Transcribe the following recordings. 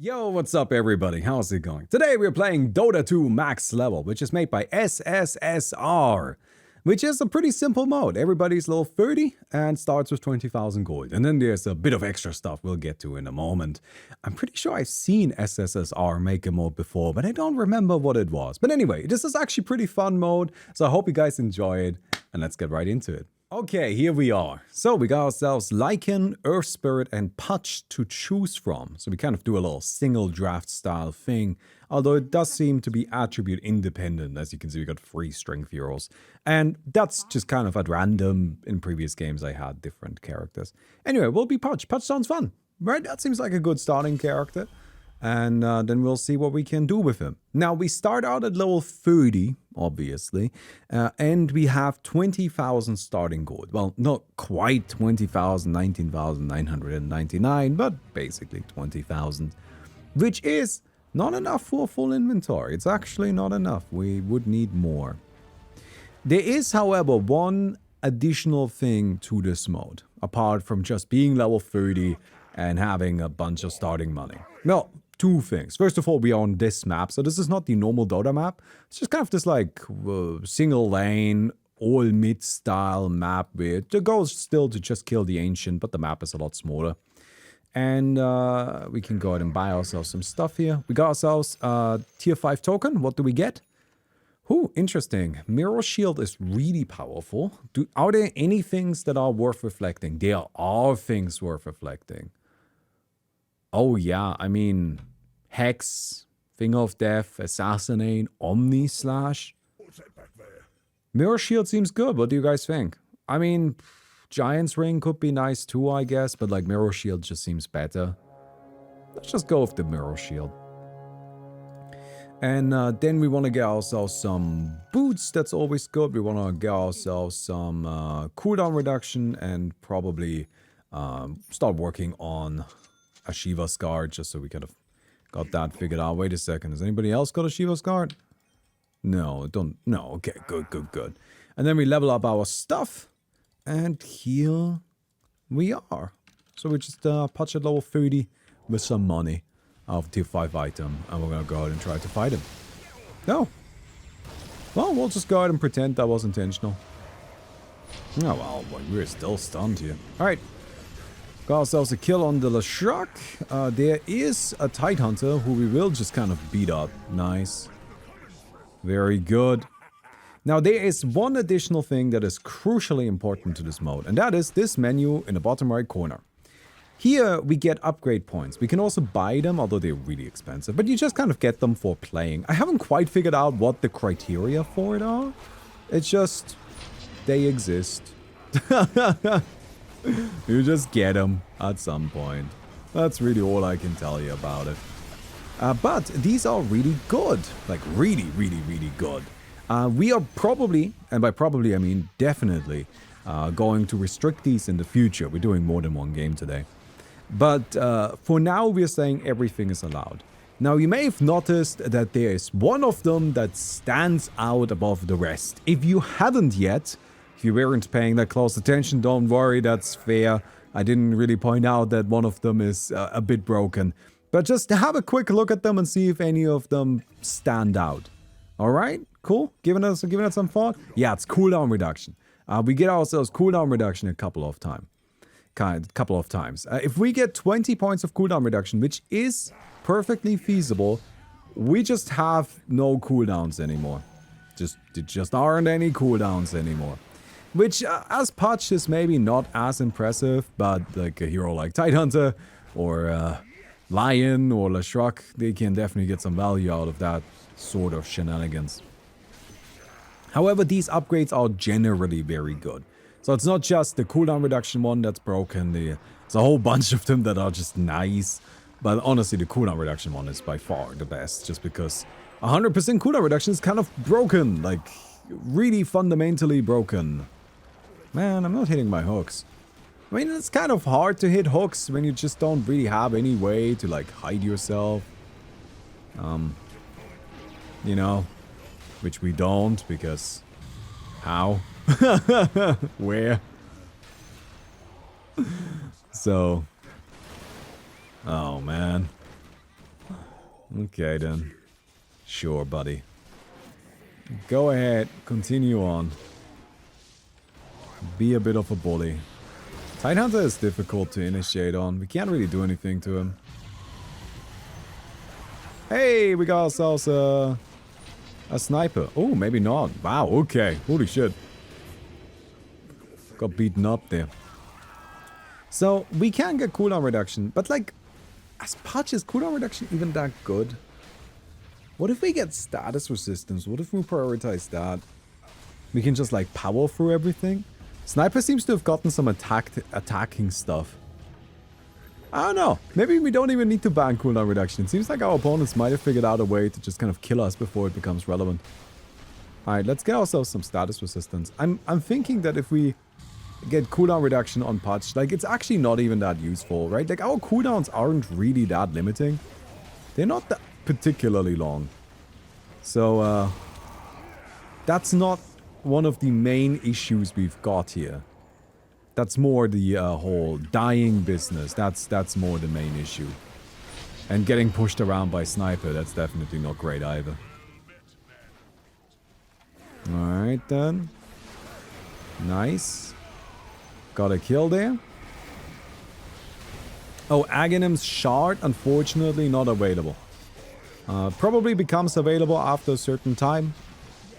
Yo, what's up everybody? How's it going? Today we're playing Dota 2 Max Level, which is made by SSSR, which is a pretty simple mode. Everybody's level 30 and starts with 20,000 gold. And then there's a bit of extra stuff we'll get to in a moment. I'm pretty sure I've seen SSSR make a mode before, but I don't remember what it was. But anyway, this is actually pretty fun mode, so I hope you guys enjoy it, and let's get right into it. Okay, here we are. So we got ourselves Lycan, Earth Spirit, and Putch to choose from. So we kind of do a little single draft style thing. Although it does seem to be attribute independent. As you can see, we got 3 strength heroes. And that's just kind of at random. In previous games, I had different characters. Anyway, we'll be Putch. Putch sounds fun, right? That seems like a good starting character. And then we'll see what we can do with him. Now, we start out at level 30, obviously, and we have 20,000 starting gold. Well, not quite 20,000, 19,999, but basically 20,000, which is not enough for a full inventory. It's actually not enough. We would need more. There is, however, one additional thing to this mode, apart from just being level 30 and having a bunch of starting money. Well, 2 things. First of all, we are on this map, so this is not the normal Dota map. It's just kind of this like single lane, all mid style map where the goal is still to just kill the ancient, but the map is a lot smaller. And we can go ahead and buy ourselves some stuff here. We got ourselves a tier 5 token. What do we get? Ooh, interesting. Mirror Shield is really powerful. Are there any things that are worth reflecting? There are things worth reflecting. Oh yeah, I mean, Hex, Finger of Death, Assassinate, Omni Slash. Mirror Shield seems good. What do you guys think? I mean, Giant's Ring could be nice too, I guess, but like Mirror Shield just seems better. Let's just go with the Mirror Shield. And then we want to get ourselves some boots. That's always good. We want to get ourselves some cooldown reduction and probably start working on a Shiva's Guard, just so we kind of got that figured out. Wait a second, has anybody else got a Shiva's Guard? No, no, okay, good. And then we level up our stuff, and here we are. So we just patch at level 30 with some money out of tier 5 item, and we're gonna go ahead and try to fight him. No. Well, we'll just go ahead and pretend that was intentional. Oh well, we're still stunned here. Alright. Got ourselves a kill on the Leshrac. There is a Tidehunter who we will just kind of beat up. Nice. Very good. Now there is one additional thing that is crucially important to this mode, and that is this menu in the bottom right corner. Here we get upgrade points. We can also buy them, although they're really expensive, but you just kind of get them for playing. I haven't quite figured out what the criteria for it are. It's just, they exist. You just get them at some point. That's really all I can tell you about it. But these are really good. Like really good. We are probably, and by probably I mean definitely, going to restrict these in the future. We're doing more than one game today. But for now we're saying everything is allowed. Now you may have noticed that there is one of them that stands out above the rest. If you hadn't yet, if you weren't paying that close attention, don't worry, that's fair. I didn't really point out that one of them is a bit broken. But just have a quick look at them and see if any of them stand out. Alright, cool? Giving it some thought? Yeah, it's cooldown reduction. We get ourselves cooldown reduction a couple of times. If we get 20 points of cooldown reduction, which is perfectly feasible, we just have no cooldowns anymore. There just aren't any cooldowns anymore. Which, as Putch, is maybe not as impressive, but like a hero like Tidehunter or Lion or Leshrac, they can definitely get some value out of that sort of shenanigans. However, these upgrades are generally very good. So it's not just the cooldown reduction one that's broken, there's a whole bunch of them that are just nice. But honestly, the cooldown reduction one is by far the best, just because 100% cooldown reduction is kind of broken, like really fundamentally broken. Man, I'm not hitting my hooks. I mean, it's kind of hard to hit hooks when you just don't really have any way to like hide yourself. You know, which we don't, because how? Where? So, oh man. Okay then. Sure, buddy. Go ahead. Continue on. Be a bit of a bully. Tidehunter is difficult to initiate on. We can't really do anything to him. Hey, we got ourselves a sniper. Oh, maybe not. Wow, okay. Holy shit. Got beaten up there. So, we can get cooldown reduction, but like, as much is cooldown reduction even that good? What if we get status resistance? What if we prioritize that? We can just like power through everything? Sniper seems to have gotten some attacking stuff. I don't know. Maybe we don't even need to ban cooldown reduction. It seems like our opponents might have figured out a way to just kind of kill us before it becomes relevant. Alright, let's get ourselves some status resistance. I'm thinking that if we get cooldown reduction on Punch, like it's actually not even that useful, right? Like our cooldowns aren't really that limiting. They're not that particularly long. So, that's not one of the main issues we've got here. That's more the whole dying business. That's more the main issue. And getting pushed around by Sniper, that's definitely not great either. Alright then. Nice. Got a kill there. Oh, Aghanim's Shard, unfortunately not available. Probably becomes available after a certain time.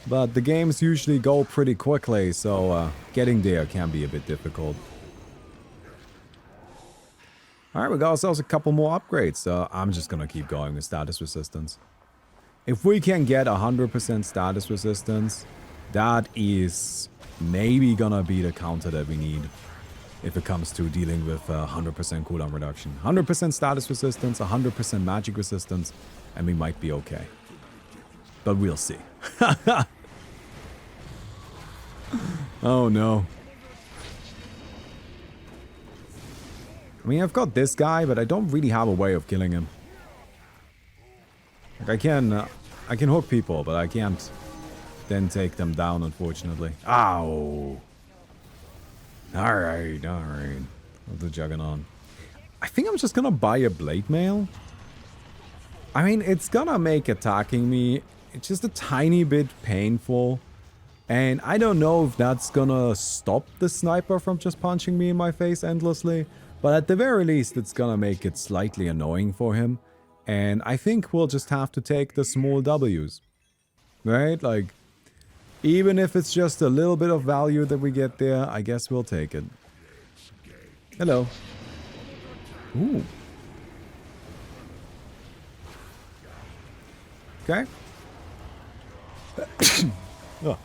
But the games usually go pretty quickly, so getting there can be a bit difficult. Alright, we got ourselves a couple more upgrades. I'm just gonna keep going with status resistance. If we can get 100% status resistance, that is maybe gonna be the counter that we need. If it comes to dealing with 100% cooldown reduction. 100% status resistance, 100% magic resistance, and we might be okay. But we'll see. Oh no. I mean, I've got this guy, but I don't really have a way of killing him. Like I can hook people, but I can't then take them down, unfortunately. Ow. Alright, alright. The Juggernaut. I think I'm just gonna buy a Blade Mail. I mean, it's gonna make attacking me it's just a tiny bit painful. And I don't know if that's gonna stop the Sniper from just punching me in my face endlessly. But at the very least, it's gonna make it slightly annoying for him. And I think we'll just have to take the small W's. Right? Like, even if it's just a little bit of value that we get there, I guess we'll take it. Hello. Ooh. Okay. Oh.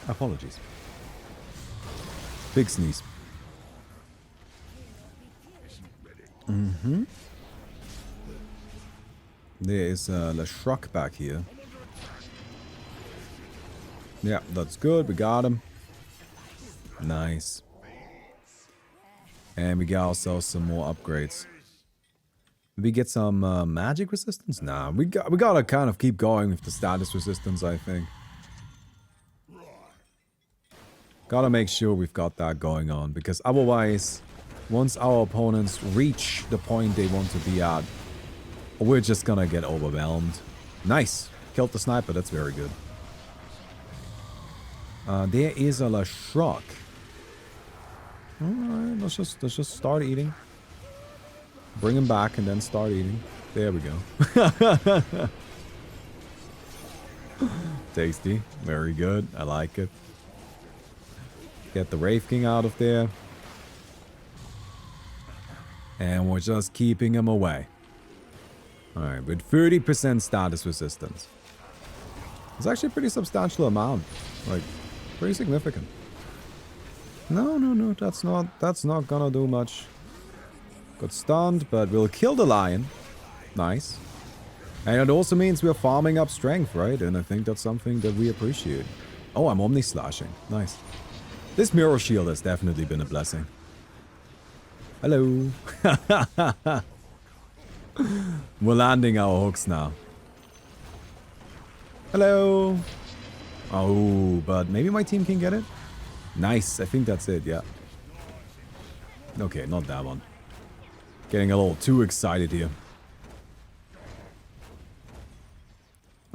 Apologies. Big sneeze. Mm-hmm. There is Le Shrug back here. Yeah, that's good. We got him. Nice. And we got ourselves some more upgrades. Did we get some magic resistance? Nah, we gotta kind of keep going with the status resistance, I think. Gotta make sure we've got that going on, because otherwise, once our opponents reach the point they want to be at, we're just gonna get overwhelmed. Nice. Killed the Sniper, that's very good. There is a Le Shrug. Alright, let's just start eating. Bring him back and then start eating. There we go. Tasty. Very good. I like it. Get the Wraith King out of there. And we're just keeping him away. Alright, with 30% status resistance. It's actually a pretty substantial amount. Like, pretty significant. No, that's not gonna do much. Got stunned, but we'll kill the lion. Nice. And it also means we're farming up strength, right? And I think that's something that we appreciate. Oh, I'm Omni-slashing. Nice. This mirror shield has definitely been a blessing. Hello. We're landing our hooks now. Hello. Oh, but maybe my team can get it? Nice. I think that's it, yeah. Okay, not that one. Getting a little too excited here.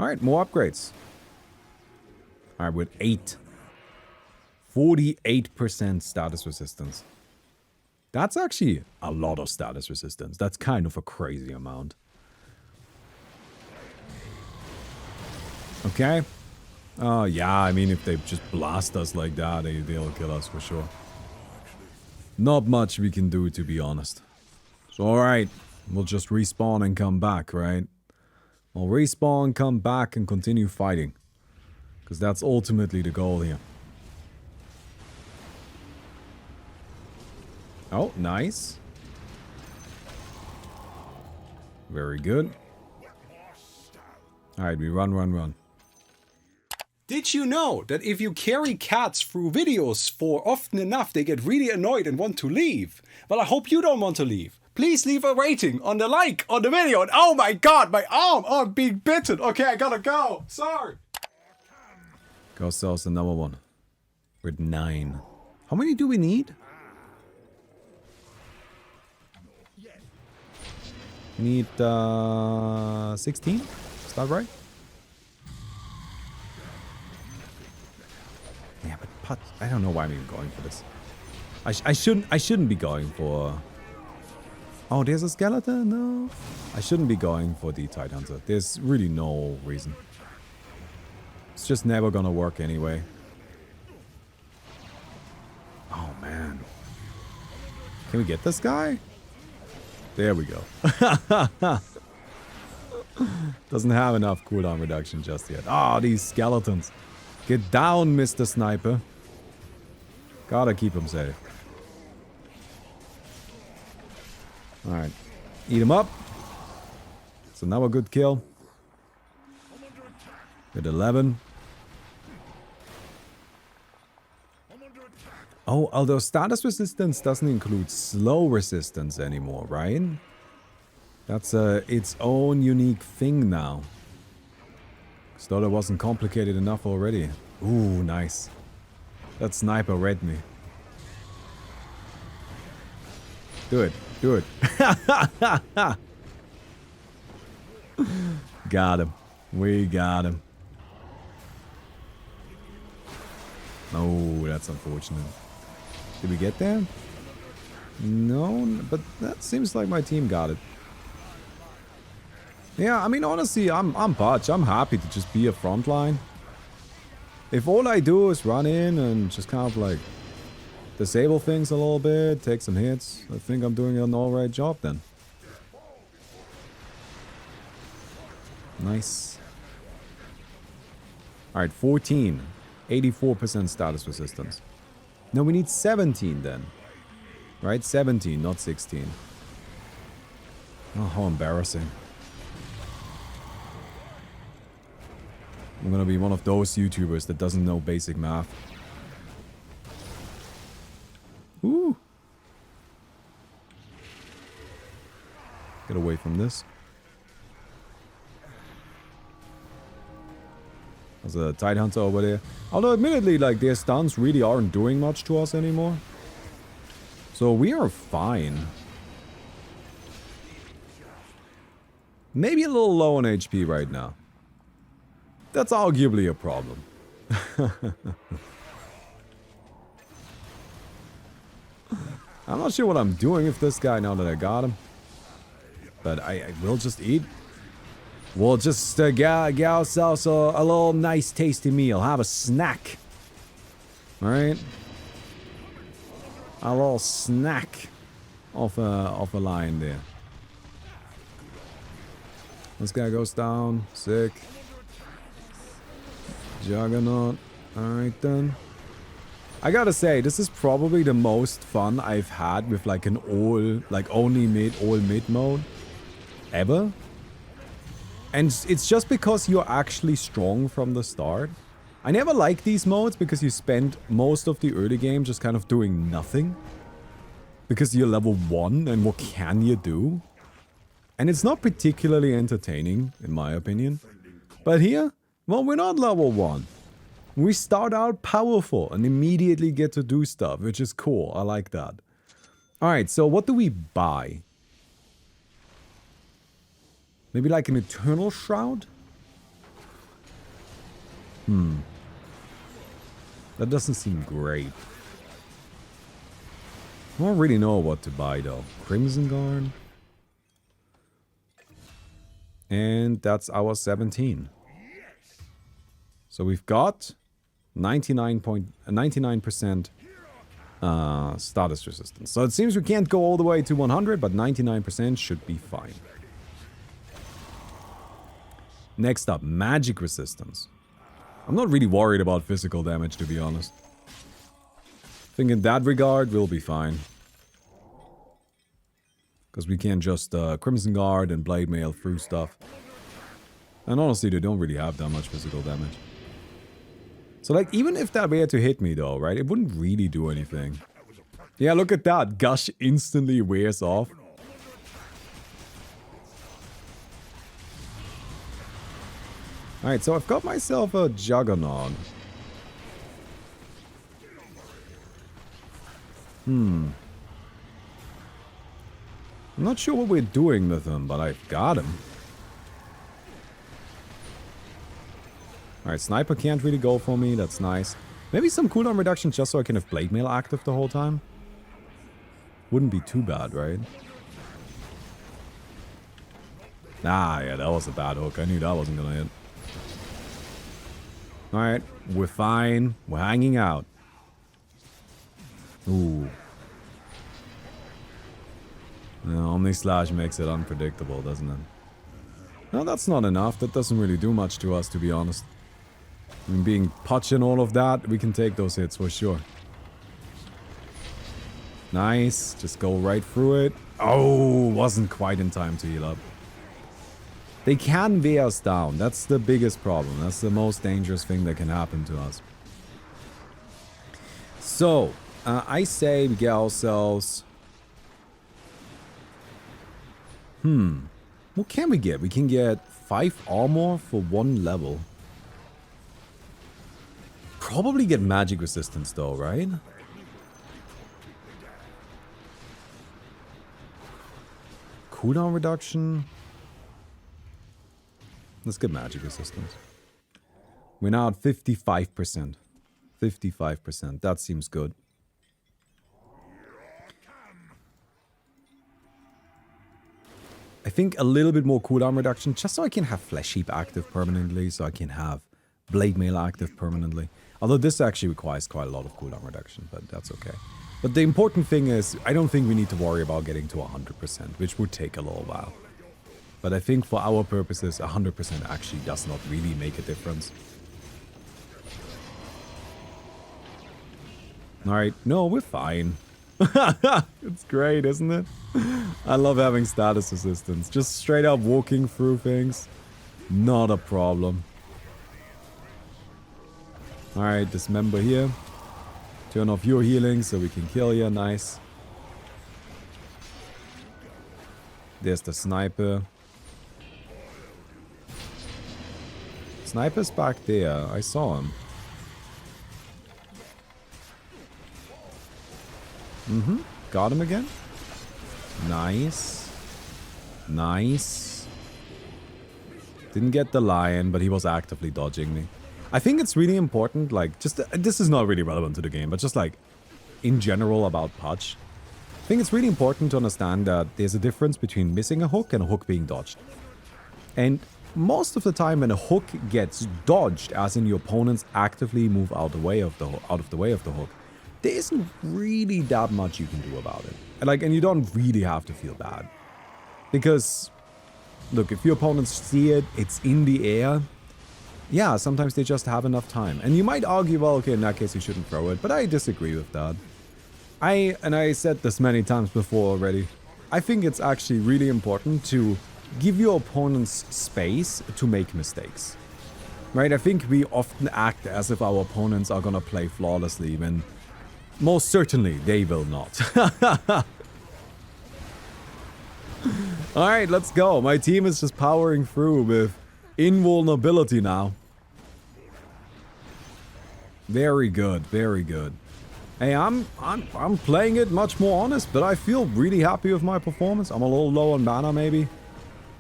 Alright, more upgrades. Alright, with 8. 48% status resistance. That's actually a lot of status resistance. That's kind of a crazy amount. Okay. Yeah, I mean, if they just blast us like that, they'll kill us for sure. Not much we can do, to be honest. So, alright. We'll just respawn and come back, right? We'll respawn, come back, and continue fighting. Because that's ultimately the goal here. Oh, nice. Very good. Alright, we run. Did you know that if you carry cats through videos for often enough, they get really annoyed and want to leave? Well, I hope you don't want to leave. Please leave a rating on the like on the video. And oh my god, my arm! Oh, I'm being bitten. Okay, I gotta go. Sorry. Go sells another one. With 9. How many do we need? We need 16? Is that right? Yeah, but I don't know why I'm even going for this. I shouldn't be going for... Oh, there's a skeleton? No. I shouldn't be going for the Tidehunter. There's really no reason. It's just never gonna work anyway. Oh, man. Can we get this guy? There we go. Doesn't have enough cooldown reduction just yet. Ah, these skeletons. Get down, Mr. Sniper. Gotta keep him safe. Alright. Eat him up. So now a good kill. With 11. Oh, although status resistance doesn't include slow resistance anymore, right? That's its own unique thing now. So that wasn't complicated enough already. Ooh, nice. That sniper read me. Do it. Do it. Got him. We got him. Oh, that's unfortunate. Did we get there? No, but that seems like my team got it. Yeah, I mean, honestly, I'm Butch. I'm happy to just be a frontline. If all I do is run in and just kind of like disable things a little bit, take some hits, I think I'm doing an alright job then. Nice. Alright, 14. 84% status resistance. No, we need 17 then. Right? 17, not 16. Oh, how embarrassing. I'm gonna be one of those YouTubers that doesn't know basic math. Ooh. Get away from this. There's a Tidehunter over there. Although admittedly, like, their stuns really aren't doing much to us anymore. So we are fine. Maybe a little low on HP right now. That's arguably a problem. I'm not sure what I'm doing with this guy now that I got him. But I will just eat. We'll just get ourselves a little nice tasty meal. Have a snack. Alright? A little snack off a line there. This guy goes down. Sick. Juggernaut. Alright then. I gotta say, this is probably the most fun I've had with like an only mid mode ever. And it's just because you're actually strong from the start. I never like these modes because you spend most of the early game just kind of doing nothing. Because you're level 1 and what can you do? And it's not particularly entertaining, in my opinion. But here, well, we're not level 1. We start out powerful and immediately get to do stuff, which is cool. I like that. Alright, so what do we buy? Maybe like an Eternal Shroud? That doesn't seem great. I don't really know what to buy though. Crimson Guard. And that's our 17. So we've got 99% status resistance. So it seems we can't go all the way to 100, but 99% should be fine. Next up, magic resistance. I'm not really worried about physical damage, to be honest. I think in that regard, we'll be fine. Because we can just Crimson Guard and Blade Mail through stuff. And honestly, they don't really have that much physical damage. So like, even if that were to hit me though, right, it wouldn't really do anything. Yeah, look at that. Gush instantly wears off. Alright, so I've got myself a Juggernaut. I'm not sure what we're doing with him, but I've got him. Alright, Sniper can't really go for me, that's nice. Maybe some cooldown reduction just so I can have Blade Mail active the whole time. Wouldn't be too bad, right? Ah, yeah, that was a bad hook. I knew that wasn't gonna hit. Alright, we're fine. We're hanging out. Ooh. Omni Slash makes it unpredictable, doesn't it? No, that's not enough. That doesn't really do much to us, to be honest. I mean, being Putch and all of that, we can take those hits for sure. Nice. Just go right through it. Oh, wasn't quite in time to heal up. They can wear us down. That's the biggest problem. That's the most dangerous thing that can happen to us. So, I say we get ourselves... What can we get? We can get 5 armor for 1 level. Probably get magic resistance though, right? Cooldown reduction. Let's get magic resistance. We're now at 55%. 55%. That seems good. I think a little bit more cooldown reduction, just so I can have Flesh Heap active permanently, so I can have Blade Mail active permanently. Although this actually requires quite a lot of cooldown reduction, but that's okay. But the important thing is, I don't think we need to worry about getting to 100%, which would take a little while. But I think for our purposes, 100% actually does not really make a difference. Alright, no, we're fine. It's great, isn't it? I love having status resistance. Just straight up walking through things. Not a problem. Alright, dismember here. Turn off your healing so we can kill you. Nice. There's the sniper. Sniper's back there. I saw him. Got him again. Nice. Nice. Didn't get the lion, but he was actively dodging me. I think it's really important, like, just... this is not really relevant to the game, but just, like, in general about Putch. I think it's really important to understand that there's a difference between missing a hook and a hook being dodged. And most of the time when a hook gets dodged, as in your opponents actively move out of the way of the hook, there isn't really that much you can do about it. And you don't really have to feel bad. Because, look, if your opponents see it, it's in the air, yeah, sometimes they just have enough time. And you might argue, well, okay, in that case you shouldn't throw it, but I disagree with that. I said this many times before already, I think it's actually really important to give your opponents space to make mistakes. Right? I think we often act as if our opponents are gonna play flawlessly when most certainly they will not. Alright, let's go. My team is just powering through with invulnerability now. Very good, very good. Hey, I'm playing it much more honest, but I feel really happy with my performance. I'm a little low on mana, maybe.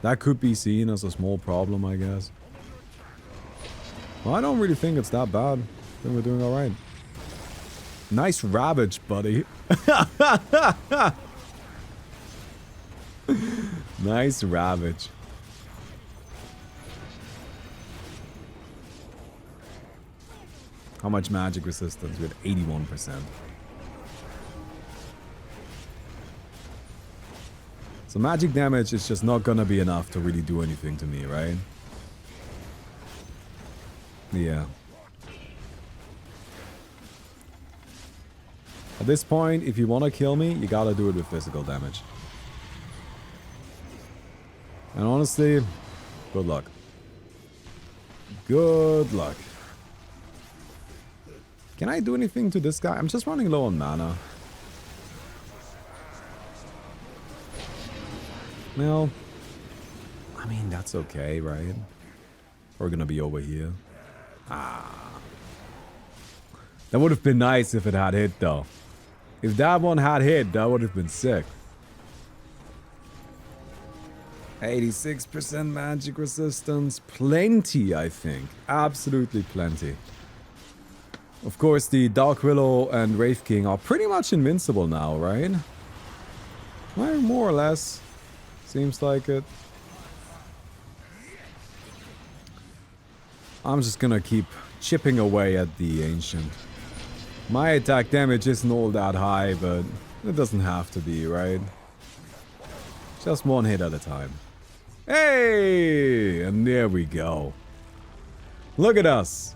That could be seen as a small problem, I guess. Well, I don't really think it's that bad. I think we're doing alright. Nice ravage, buddy. Nice ravage. How much magic resistance? We had 81%. So magic damage is just not gonna be enough to really do anything to me, right? Yeah. At this point, if you want to kill me, you gotta do it with physical damage. And honestly, good luck. Good luck. Can I do anything to this guy? I'm just running low on mana. Well, I mean, that's okay, right? We're gonna be over here. Ah. That would have been nice if it had hit, though. If that one had hit, that would have been sick. 86% magic resistance. Plenty, I think. Absolutely plenty. Of course, the Dark Willow and Wraith King are pretty much invincible now, right? Well, more or less. Seems like it. I'm just gonna keep chipping away at the Ancient. My attack damage isn't all that high, but it doesn't have to be, right? Just one hit at a time. Hey! And there we go. Look at us.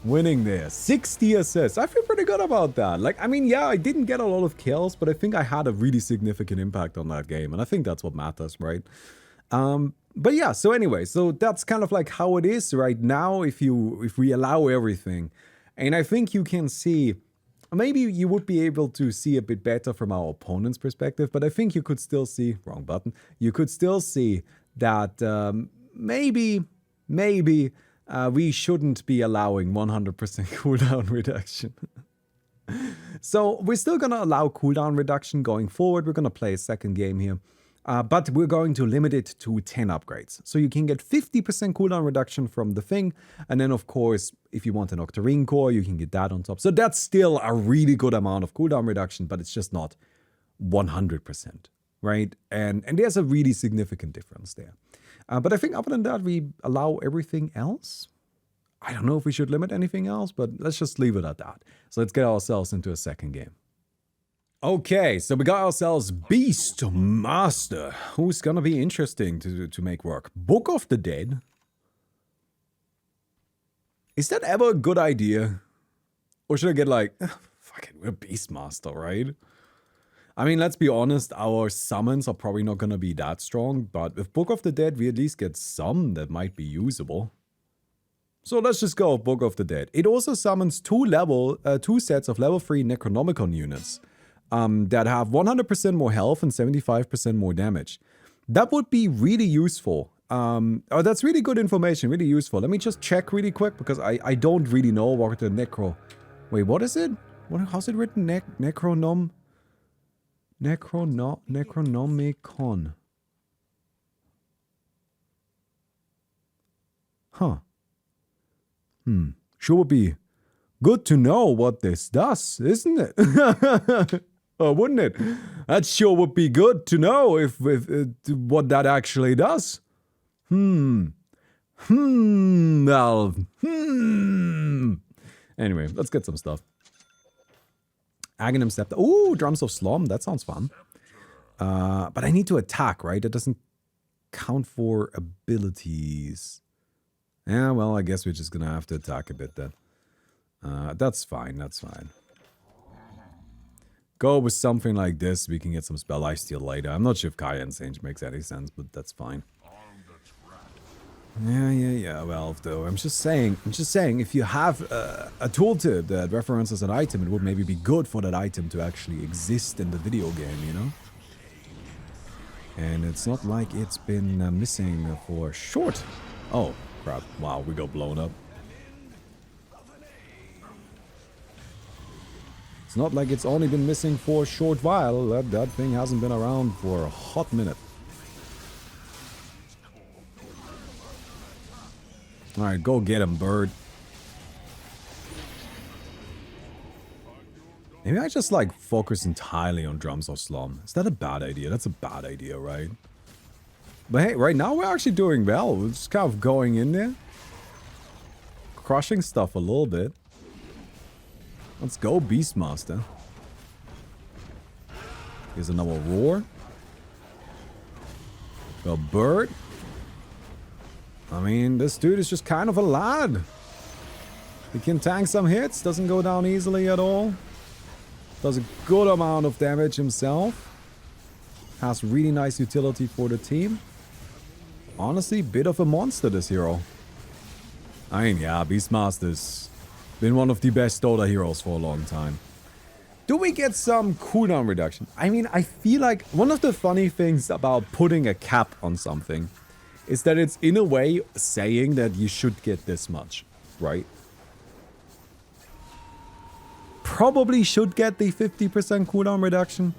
Winning there. 60 assists. I feel pretty good about that. Like, I mean, yeah, I didn't get a lot of kills, but I think I had a really significant impact on that game. And I think that's what matters, right? But yeah, so anyway, so that's kind of like how it is right now if we allow everything. And I think you can see, maybe you would be able to see a bit better from our opponent's perspective, but I think you could still see, wrong button, you could still see that maybe we shouldn't be allowing 100% cooldown reduction. So we're still going to allow cooldown reduction going forward. We're going to play a second game here. But we're going to limit it to 10 upgrades. So you can get 50% cooldown reduction from the thing. And then, of course, if you want an Octarine core, you can get that on top. So that's still a really good amount of cooldown reduction, but it's just not 100%, right? And there's a really significant difference there. But I think other than that, we allow everything else. I don't know if we should limit anything else, but let's just leave it at that. So let's get ourselves into a second game. Okay, so we got ourselves Beastmaster, who's gonna be interesting to make work. Book of the Dead. Is that ever a good idea? Or should I get like, fuck it, we're Beastmaster, right? I mean, let's be honest, our summons are probably not gonna be that strong, but with Book of the Dead, we at least get some that might be usable. So let's just go Book of the Dead. It also summons two sets of level 3 Necronomicon units. That have 100% more health and 75% more damage. That would be really useful. That's really good information, really useful. Let me just check really quick, because I don't really know what the Wait, what is it? How's it written? Necronomicon. Huh. Sure would be good to know what this does, isn't it? Oh, wouldn't it? That sure would be good to know if what that actually does. Anyway, let's get some stuff. Aghanim Scepter. Ooh, Drums of Slum. That sounds fun. But I need to attack, right? It doesn't count for abilities. Yeah, well, I guess we're just gonna have to attack a bit then. That's fine, that's fine. Go with something like this, we can get some spell lifesteal later. I'm not sure if Kaya and Sage makes any sense, but that's fine. Yeah, well, though, I'm just saying, if you have a tooltip that references an item, it would maybe be good for that item to actually exist in the video game, you know? And it's not like it's been missing for short. Oh, crap. Wow, we got blown up. It's not like it's only been missing for a short while. That thing hasn't been around for a hot minute. Alright, go get him, bird. Maybe I just like focus entirely on drums or slum. Is that a bad idea? That's a bad idea, right? But hey, right now we're actually doing well. We're just kind of going in there. Crushing stuff a little bit. Let's go, Beastmaster. Here's another roar. A bird. I mean, this dude is just kind of a lad. He can tank some hits. Doesn't go down easily at all. Does a good amount of damage himself. Has really nice utility for the team. Honestly, bit of a monster, this hero. I mean, yeah, Beastmaster's been one of the best Dota heroes for a long time. Do we get some cooldown reduction? I mean, I feel like one of the funny things about putting a cap on something is that it's in a way saying that you should get this much, right? Probably should get the 50% cooldown reduction.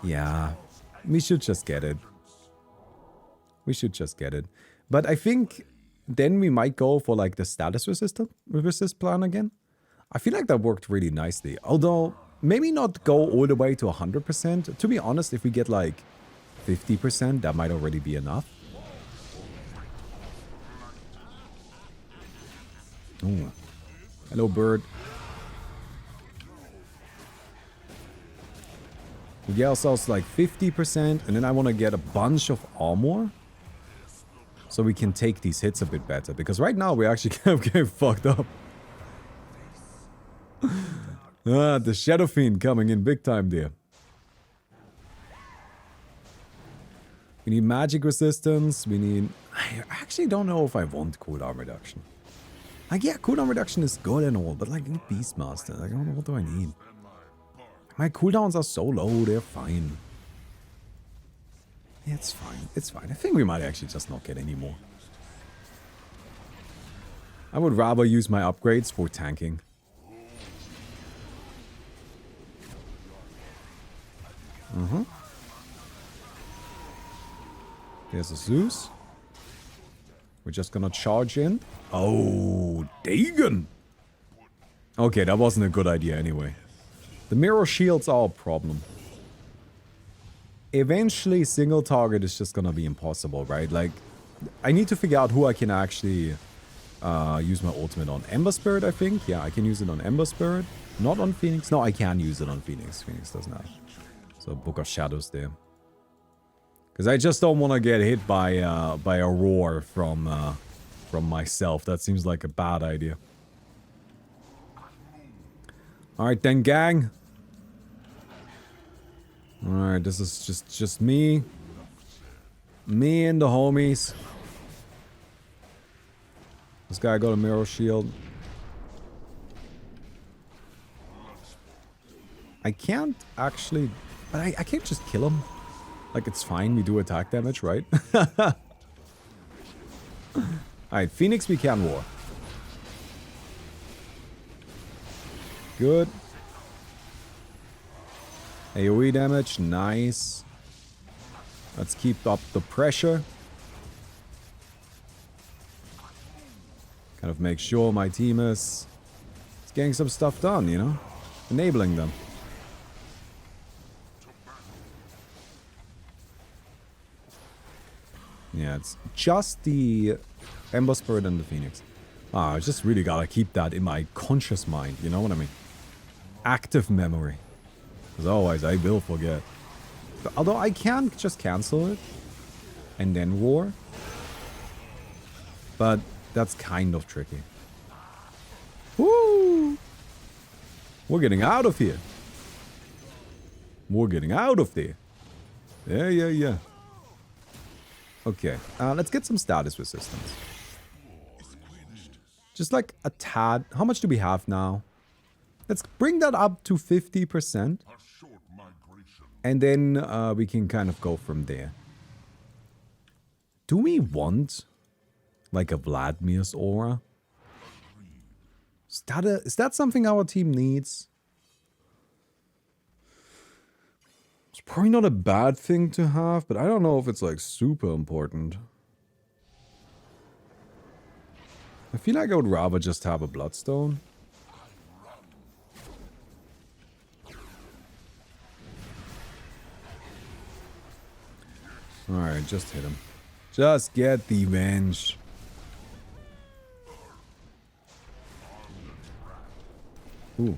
Yeah, we should just get it. We should just get it. But I think then we might go for like the status resist plan again. I feel like that worked really nicely. Although, maybe not go all the way to 100%. To be honest, if we get like 50%, that might already be enough. Ooh. Hello, bird. We get ourselves like 50%, and then I want to get a bunch of armor. So we can take these hits a bit better. Because right now we're actually kind of getting fucked up. The Shadow Fiend coming in big time there. We need magic resistance. We need... I actually don't know if I want cooldown reduction. Like, yeah, cooldown reduction is good and all, but like, I need Beastmaster. Like, I don't know, what do I need? My cooldowns are so low, they're fine. Yeah, it's fine. It's fine. I think we might actually just not get any more. I would rather use my upgrades for tanking. There's a Zeus. We're just gonna charge in. Oh, Dagon! Okay, that wasn't a good idea anyway. The mirror shields are a problem. Eventually, single target is just gonna be impossible, right? Like, I need to figure out who I can actually use my ultimate on. Ember Spirit, I think. Yeah, I can use it on Ember Spirit. Not on Phoenix. No, I can use it on Phoenix. Phoenix does not. So, Book of Shadows there. Because I just don't want to get hit by a roar from myself. That seems like a bad idea. Alright then, gang. Alright, this is just me. Me and the homies. This guy got a mirror shield. I can't actually... But I can't just kill him. Like, it's fine, we do attack damage, right? Alright, Phoenix we can war. Good. AoE damage, nice. Let's keep up the pressure. Kind of make sure my team is getting some stuff done, you know? Enabling them. Yeah, it's just the Ember Spirit and the Phoenix. I just really gotta keep that in my conscious mind, you know what I mean? Active memory. Because otherwise I will forget. But although I can just cancel it and then roar. But that's kind of tricky. Woo! We're getting out of here. We're getting out of there. Yeah. Okay, let's get some status resistance. Just like a tad. How much do we have now? Let's bring that up to 50%. And then we can kind of go from there. Do we want like a Vladimir's aura? Is that something our team needs? It's probably not a bad thing to have, but I don't know if it's like super important. I feel like I would rather just have a Bloodstone. Alright, just hit him. Just get the revenge. Ooh.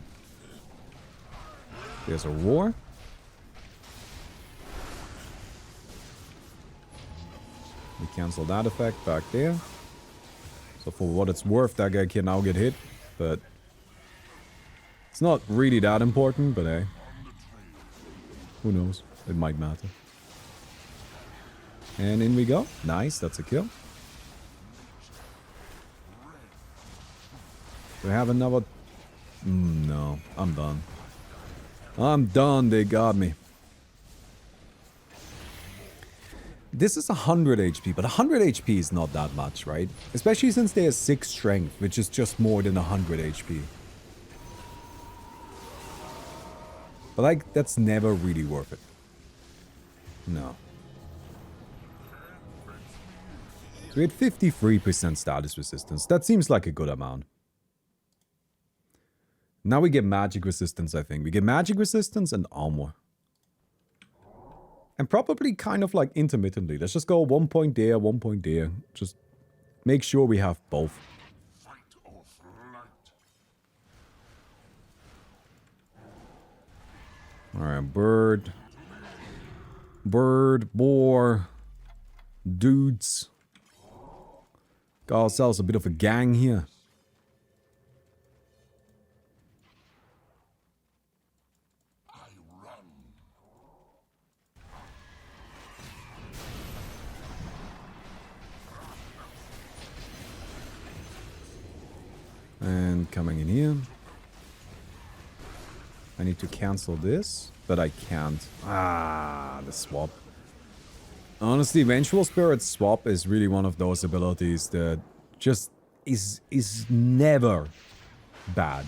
There's a roar. We cancel that effect back there. So for what it's worth, that guy can now get hit. But it's not really that important, but hey. Who knows? It might matter. And in we go. Nice, that's a kill. Do I have another? No, I'm done. I'm done, they got me. This is 100 HP, but 100 HP is not that much, right? Especially since they have 6 strength, which is just more than 100 HP. But like, that's never really worth it. No. So we had 53% status resistance. That seems like a good amount. Now we get magic resistance, I think. We get magic resistance and armor. And probably kind of like intermittently. Let's just go 1 point there, 1 point there. Just make sure we have both. Alright, bird. Bird, boar. Dudes. Got ourselves a bit of a gang here. And coming in here. I need to cancel this, but I can't. Ah, the swap. Honestly, Vengeful Spirit swap is really one of those abilities that just is never bad.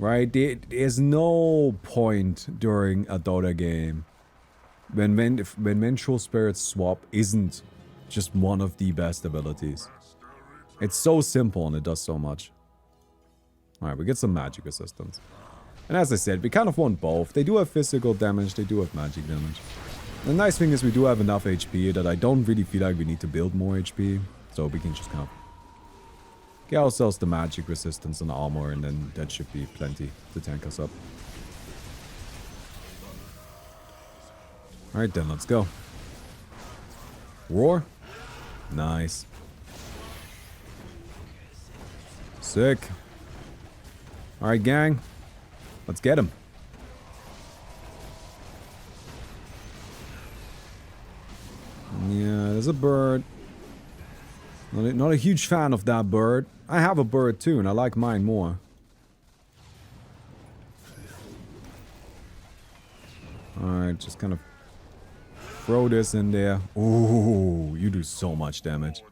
Right? There's no point during a Dota game when Vengeful Spirit swap isn't just one of the best abilities. It's so simple and it does so much. Alright, we get some magic resistance. And as I said, we kind of want both. They do have physical damage, they do have magic damage. The nice thing is we do have enough HP that I don't really feel like we need to build more HP. So we can just kind of get ourselves the magic resistance and armor, and then that should be plenty to tank us up. Alright then, let's go. Roar. Nice. Sick. Alright, gang. Let's get him. Yeah, there's a bird. Not a huge fan of that bird. I have a bird too, and I like mine more. Alright, just kind of throw this in there. Ooh, you do so much damage.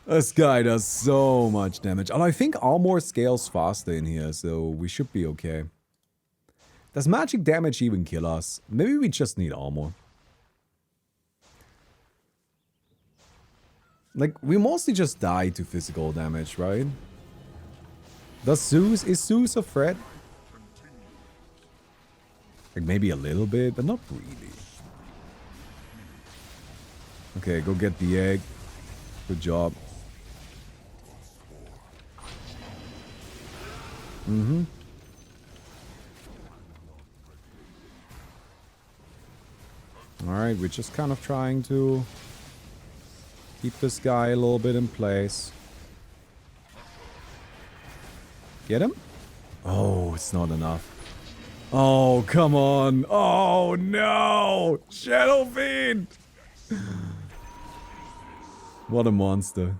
This guy does so much damage. And I think armor scales faster in here, so we should be okay. Does magic damage even kill us? Maybe we just need armor. Like, we mostly just die to physical damage, right? Is Zeus a threat? Like, maybe a little bit, but not really. Okay, go get the egg. Good job. Mm-hmm. Alright, we're just kind of trying to keep this guy a little bit in place. Get him? Oh, it's not enough. Oh, come on. Oh, no. Shadow Fiend. What a monster.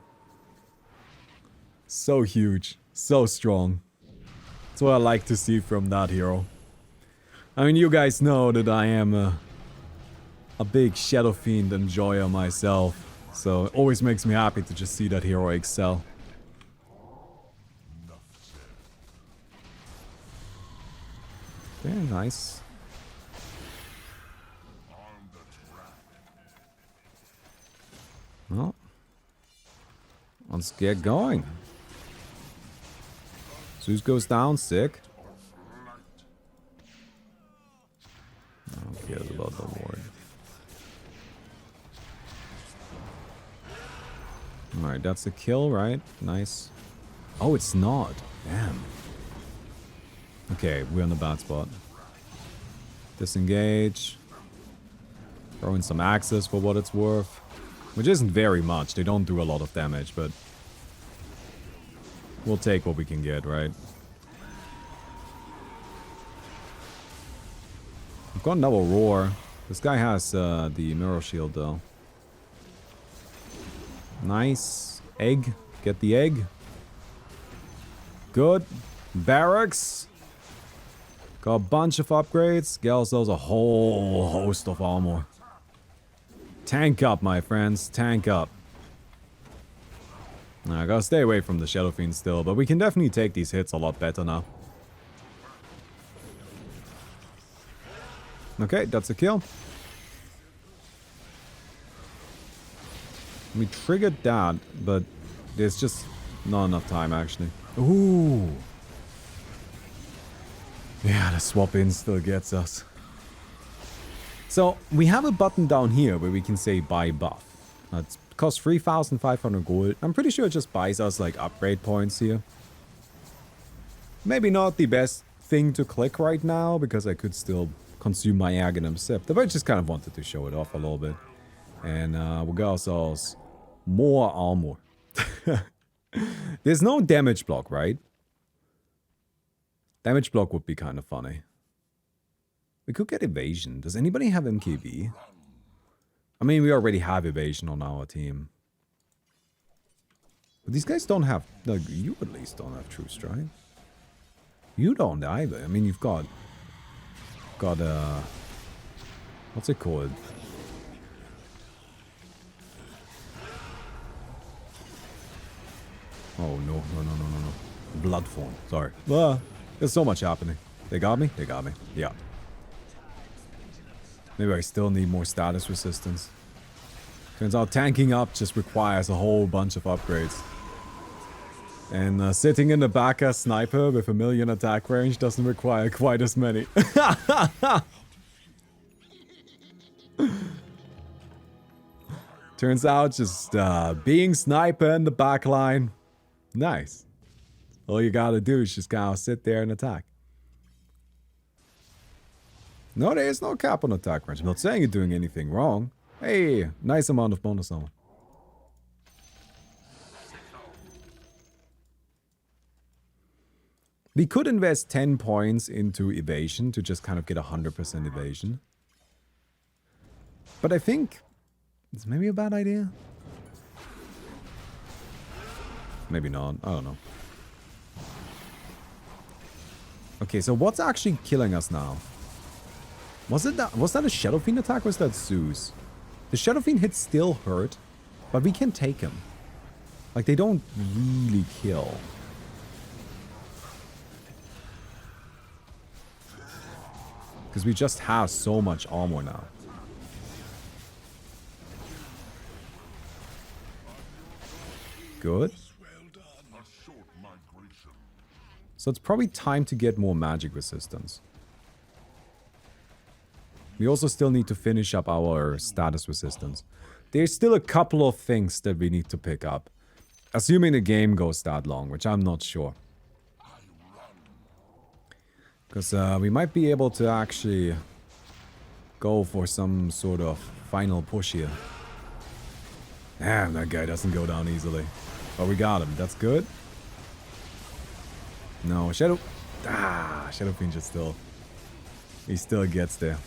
So huge. So strong. That's what I like to see from that hero. I mean, you guys know that I am a big Shadow Fiend enjoyer myself. So it always makes me happy to just see that hero excel. Very nice. Well, let's get going. Zeus goes down, sick. I don't care about the Lord. Alright, that's a kill, right? Nice. Oh, it's not. Damn. Okay, we're on the bad spot. Disengage. Throw in some axes for what it's worth. Which isn't very much. They don't do a lot of damage, but we'll take what we can get, right? I've got another roar. This guy has the mirror shield though. Nice. Egg. Get the egg. Good. Barracks. Got a bunch of upgrades. Get ourselves a whole host of armor. Tank up, my friends. Tank up. I gotta stay away from the Shadow Fiend still, but we can definitely take these hits a lot better now. Okay, that's a kill. We triggered that, but there's just not enough time, actually. Ooh. Yeah, the swap-in still gets us. So, we have a button down here where we can say buy buff. It costs 3,500 gold. I'm pretty sure it just buys us, like, upgrade points here. Maybe not the best thing to click right now, because I could still consume my Aghanim Scepter, but I just kind of wanted to show it off a little bit. And we'll get ourselves more armor. There's no damage block, right? Damage block would be kind of funny. We could get evasion. Does anybody have MKB? I mean, we already have evasion on our team. But these guys don't have... Like, you at least don't have True Strike. You don't either. I mean, you've got... what's it called? Oh, no. Bloodform. Sorry. There's so much happening. They got me? They got me. Yeah. Maybe I still need more status resistance. Turns out tanking up just requires a whole bunch of upgrades. And sitting in the back as sniper with 1,000,000 attack range doesn't require quite as many. Turns out just being sniper in the back line. Nice. All you gotta do is just kind of sit there and attack. No, there is no cap on attack range. I'm not saying you're doing anything wrong. Hey, nice amount of bonus armor. We could invest 10 points into evasion to just kind of get 100% evasion. But I think it's maybe a bad idea. Maybe not. I don't know. Okay, so what's actually killing us now? Was that a Shadow Fiend attack or was that Zeus? The Shadow Fiend hits still hurt, but we can take him. Like, they don't really kill. Because we just have so much armor now. Good. So it's probably time to get more magic resistance. We also still need to finish up our status resistance. There's still a couple of things that we need to pick up. Assuming the game goes that long, which I'm not sure. Because we might be able to actually go for some sort of final push here. Damn, that guy doesn't go down easily. But we got him. That's good. No, Shadow... Ah, Shadow Fiend just still... He still gets there.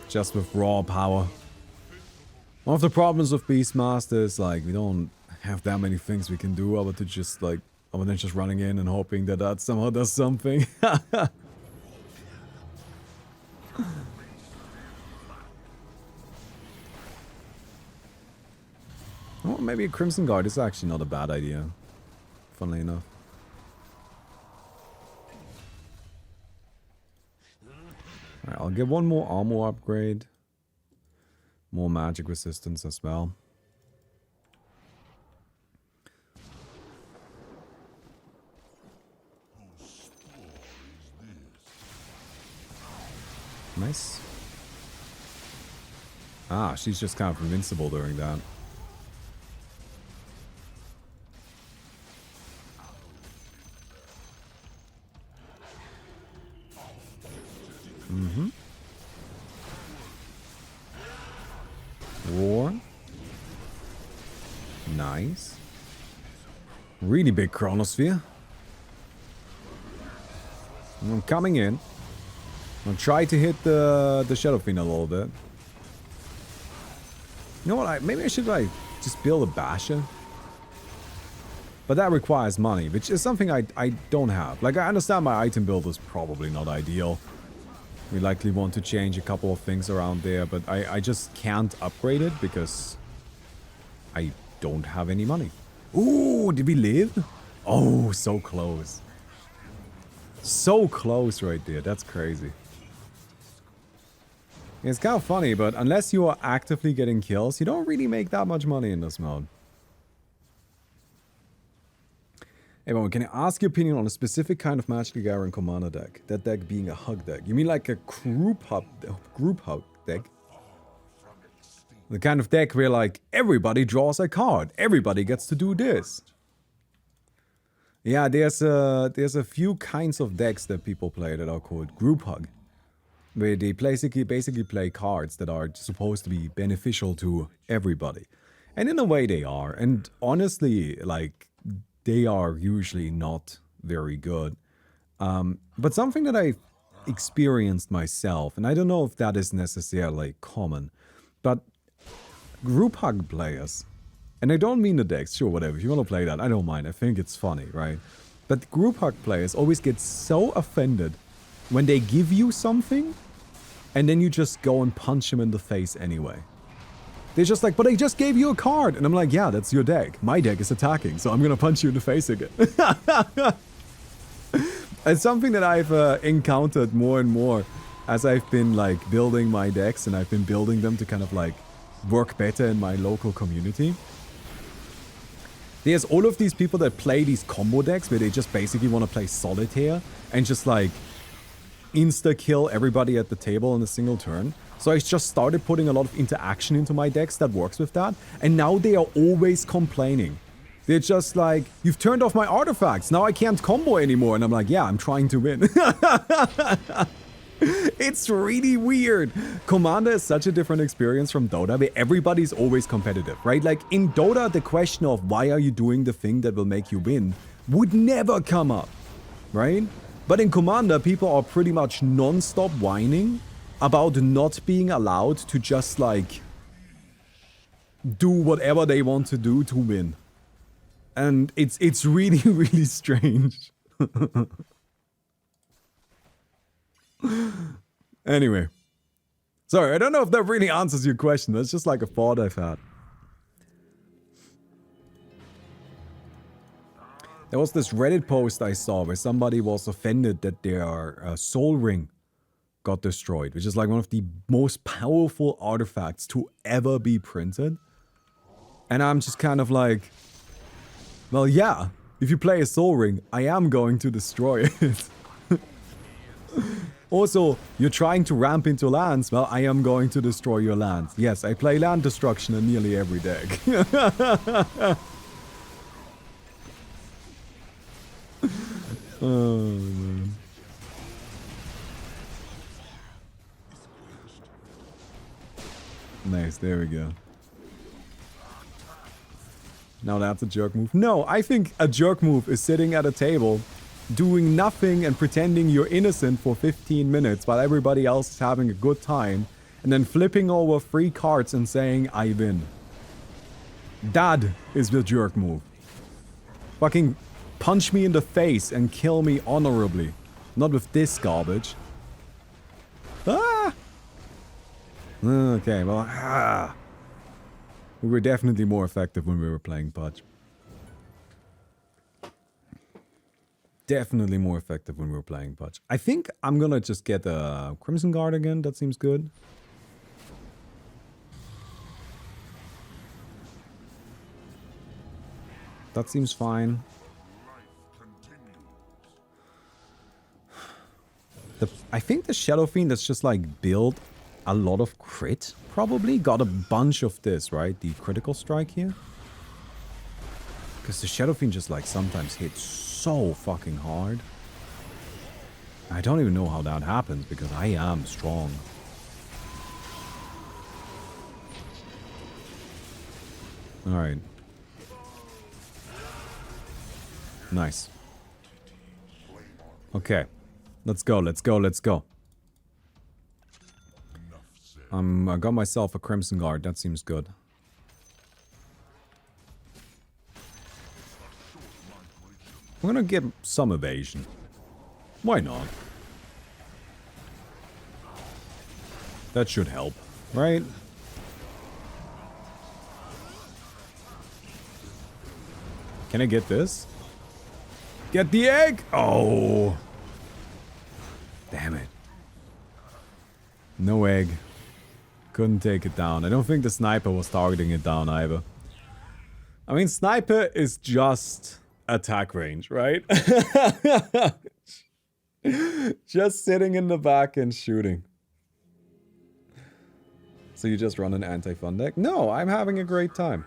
Just with raw power. One of the problems with Beastmaster is, like, we don't have that many things we can do other than just, like... Other than just running in and hoping that that somehow does something. Oh, maybe a Crimson Guard is actually not a bad idea. Funnily enough. Alright, I'll get one more armor upgrade. More magic resistance as well. Nice. Ah, she's just kind of invincible during that. Mm-hmm. Roar. Nice. Really big Chronosphere. I'm coming in. I'll try to hit the Shadow Fiend a little bit. You know what? Maybe I should like just build a Bastion. But that requires money, which is something I don't have. Like, I understand my item build is probably not ideal. We likely want to change a couple of things around there, but I just can't upgrade it because I don't have any money. Ooh, did we live? Oh, so close. So close right there. That's crazy. It's kind of funny, but unless you are actively getting kills, you don't really make that much money in this mode. Hey, Baumi, can I ask your opinion on a specific kind of Magic the Gathering Commander deck? That deck being a hug deck. You mean like a group hug deck? The kind of deck where like everybody draws a card. Everybody gets to do this. Yeah, there's a few kinds of decks that people play that are called group hug. Where they basically play cards that are supposed to be beneficial to everybody. And in a way they are. And honestly, like, they are usually not very good. But something that I've experienced myself, and I don't know if that is necessarily common, but group hug players, and I don't mean the decks, sure, whatever, if you want to play that, I don't mind, I think it's funny, right? But group hug players always get so offended when they give you something, and then you just go and punch them in the face anyway. They're just like, but I just gave you a card. And I'm like, yeah, that's your deck. My deck is attacking, so I'm gonna punch you in the face again. It's something that I've encountered more and more as I've been like building my decks, and I've been building them to kind of like work better in my local community. There's all of these people that play these combo decks where they just basically want to play solitaire and just like insta-kill everybody at the table in a single turn. So I just started putting a lot of interaction into my decks that works with that. And now they are always complaining. They're just like, you've turned off my artifacts. Now I can't combo anymore. And I'm like, yeah, I'm trying to win. It's really weird. Commander is such a different experience from Dota, where everybody's always competitive, right? Like in Dota, the question of why are you doing the thing that will make you win would never come up, right? But in Commander, people are pretty much non-stop whining about not being allowed to just like do whatever they want to do to win. And it's really, really strange. Anyway. Sorry, I don't know if that really answers your question. That's just like a thought I've had. There was this Reddit post I saw where somebody was offended that their soul ring got destroyed, which is like one of the most powerful artifacts to ever be printed. And I'm just kind of like, well, yeah, if you play a soul ring, I am going to destroy it. Also, you're trying to ramp into lands, well, I am going to destroy your lands. Yes, I play land destruction in nearly every deck. Oh, man. Nice, there we go. Now that's a jerk move. No, I think a jerk move is sitting at a table, doing nothing and pretending you're innocent for 15 minutes while everybody else is having a good time, and then flipping over 3 cards and saying, I win. That is the jerk move. Fucking punch me in the face and kill me honorably. Not with this garbage. Ah! Okay, well, we were definitely more effective when we were playing Pudge. Definitely more effective when we were playing Pudge. I think I'm gonna just get a Crimson Guard again. That seems good. That seems fine. I think the Shadow Fiend is just like built a lot of crit, probably. Got a bunch of this, right? The critical strike here. Because the Shadow Fiend just, like, sometimes hits so fucking hard. I don't even know how that happens, because I am strong. Alright. Nice. Okay. Let's go, let's go, let's go. I got myself a Crimson Guard. That seems good. I'm gonna get some evasion. Why not? That should help, right? Can I get this? Get the egg! Oh! Damn it. No egg. Couldn't take it down. I don't think the sniper was targeting it down either. I mean, sniper is just attack range, right? Just sitting in the back and shooting. So you just run an anti-fun deck? No, I'm having a great time.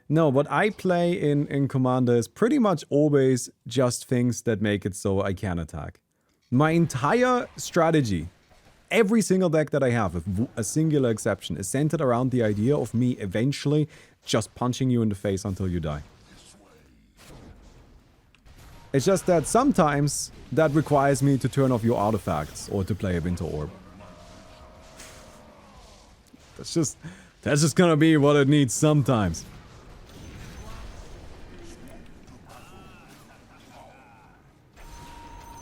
No, what I play in Commander is pretty much always just things that make it so I can attack. My entire strategy, every single deck that I have, with a singular exception, is centered around the idea of me eventually just punching you in the face until you die. It's just that sometimes that requires me to turn off your artifacts or to play a Winter Orb. That's just gonna be what it needs sometimes.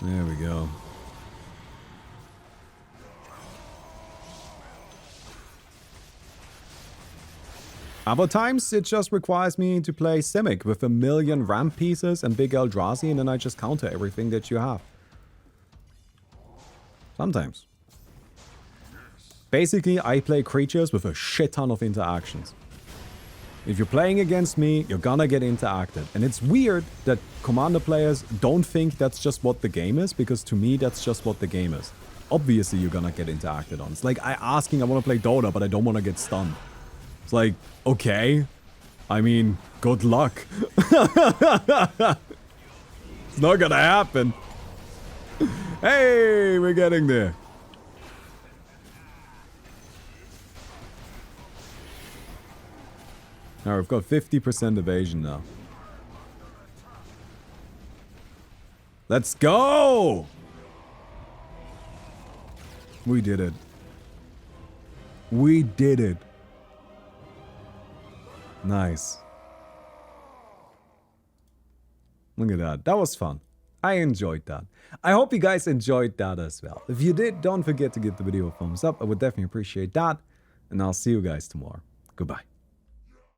There we go. Other times, it just requires me to play Simic with 1,000,000 ramp pieces and big Eldrazi, and then I just counter everything that you have. Sometimes. Basically, I play creatures with a shit ton of interactions. If you're playing against me, you're gonna get interacted. And it's weird that Commander players don't think that's just what the game is, because to me, that's just what the game is. Obviously, you're gonna get interacted on. It's like asking, I wanna play Dota, but I don't wanna get stunned. It's like, okay. I mean, good luck. It's not gonna happen. Hey, we're getting there. Now we've got 50% evasion now. Let's go! We did it. We did it. Nice. Look at that. That was fun. I enjoyed that. I hope you guys enjoyed that as well. If you did, don't forget to give the video a thumbs up. I would definitely appreciate that. And I'll see you guys tomorrow. Goodbye.